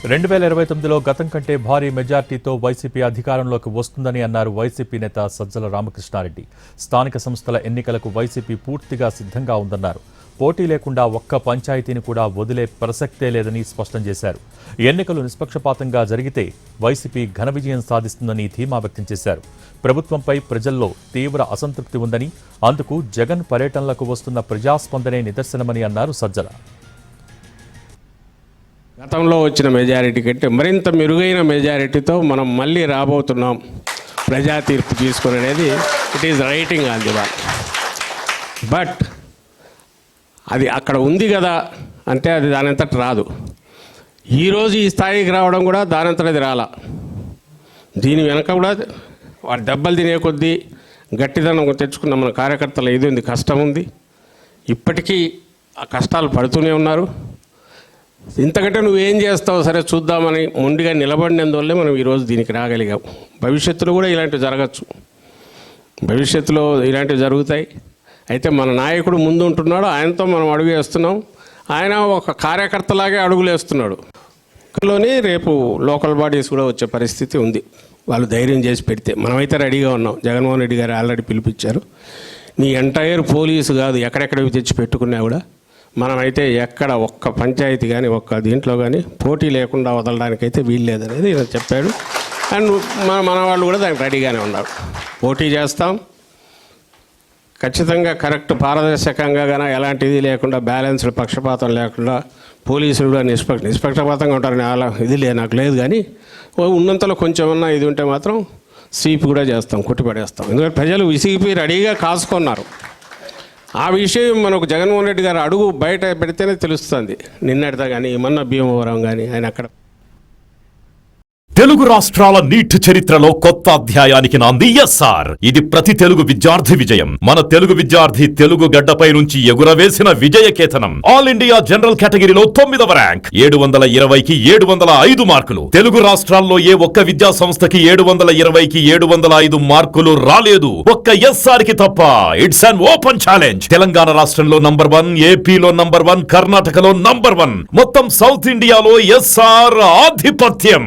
2029లో గతం కంటే భారీ మెజార్టీతో వైసీపీ అధికారంలోకి వస్తుందని అన్నారు వైసీపీ నేత సజ్జల రామకృష్ణారెడ్డి. స్థానిక సంస్థల ఎన్నికలకు వైసీపీ పూర్తిగా సిద్ధంగా ఉందన్నారు. పోటీ లేకుండా ఒక్క పంచాయతీని కూడా వదిలే ప్రసక్తే లేదని స్పష్టం చేశారు. ఎన్నికలు నిష్పక్షపాతంగా జరిగితే వైసీపీ ఘన విజయం సాధిస్తుందని ధీమా వ్యక్తం చేశారు. ప్రభుత్వంపై ప్రజల్లో తీవ్ర అసంతృప్తి ఉందని, అందుకు జగన్ పర్యటనలకు వస్తున్న ప్రజాస్పందనే నిదర్శనమని అన్నారు సజ్జల. గతంలో వచ్చిన మెజారిటీ కంటే మరింత మెరుగైన మెజారిటీతో మనం మళ్ళీ రాబోతున్నాం ప్రజా తీర్పు తీసుకుని అనేది it is writing on the wall. But అది అక్కడ ఉంది కదా అంటే అది దానంతట రాదు. ఈరోజు ఈ స్థాయికి రావడం కూడా దానంతటది రాలా. దీని వెనక కూడా వారి దెబ్బలు తినే కొద్దీ గట్టిదనం తెచ్చుకున్న మన కార్యకర్తలు ఏది ఉంది, కష్టం ఉంది. ఇప్పటికీ ఆ కష్టాలు పడుతూనే ఉన్నారు. ఇంతకంటే నువ్వేం చేస్తావు సరే చూద్దామని మొండిగా నిలబడినందువల్లే మనం ఈరోజు దీనికి రాగలిగాం. భవిష్యత్తులో కూడా ఇలాంటివి జరగచ్చు, భవిష్యత్తులో ఇలాంటివి జరుగుతాయి. అయితే మన నాయకుడు ముందు ఉంటున్నాడు, ఆయనతో మనం అడుగు వేస్తున్నాం. ఆయన ఒక కార్యకర్తలాగే అడుగులు వేస్తున్నాడు. లోని రేపు లోకల్ బాడీస్ కూడా వచ్చే పరిస్థితి ఉంది. వాళ్ళు ధైర్యం చేసి పెడితే మనమైతే రెడీగా ఉన్నాం. జగన్మోహన్ రెడ్డి గారు ఆల్రెడీ పిలిపించారు. నీ ఎంటైర్ పోలీసు కాదు, ఎక్కడెక్కడివి తెచ్చి పెట్టుకున్నా కూడా మనమైతే ఎక్కడ ఒక్క పంచాయతీ కానీ ఒక్క దీంట్లో కానీ పోటీ లేకుండా వదలడానికైతే వీలు లేదనేది ఈయన చెప్పాడు. అండ్ మన వాళ్ళు కూడా దానికి రెడీగానే ఉన్నారు. పోటీ చేస్తాం ఖచ్చితంగా, కరెక్ట్ పారదర్శకంగా కానీ ఎలాంటిది లేకుండా, బ్యాలెన్స్డ్ పక్షపాతం లేకుండా, పోలీసులు కూడా నిష్పక్షపాతంగా ఉంటారని అలా ఇది నాకు లేదు. కానీ ఉన్నంతలో కొంచెం ఉన్నా ఇది ఉంటే మాత్రం స్వీప్ కూడా చేస్తాం, కొట్టిపడేస్తాం. ఎందుకంటే ప్రజలు విసిగిపోయి రెడీగా కాసుకున్నారు. ఆ విషయం మనకు జగన్మోహన్ రెడ్డి గారు అడుగు బయట పెడితేనే తెలుస్తుంది. నిన్నటిదా కానీ మొన్న భీమవరం కానీ ఆయన అక్కడ. తెలుగు రాష్ట్రాల నీట్ చరిత్రలో కొత్త అధ్యాయానికి నాంది ఎస్ఆర్. ఇది ప్రతి తెలుగు విద్యార్థి విజయం. మన తెలుగు విద్యార్థి తెలుగు గడ్డపై నుంచి ఎగురవేసిన విజయకేతనం. ఆల్ ఇండియా జనరల్ కేటగిరీలో 9వ ర్యాంక్, 720కి 705 మార్కులు. తెలుగు రాష్ట్రాల్లో ఏ ఒక్క విద్యా సంస్థకి 720కి 705 మార్కులు రాలేదు, ఒక్క ఎస్ఆర్ కి తప్ప. It's an open challenge. Telangana రాష్ట్రంలో నంబర్ 1, ఏపీలో నంబర్ 1, కర్ణాటకలో నంబర్ 1, మొత్తం సౌత్ ఇండియాలో ఎస్ఆర్ ఆధిపత్యం.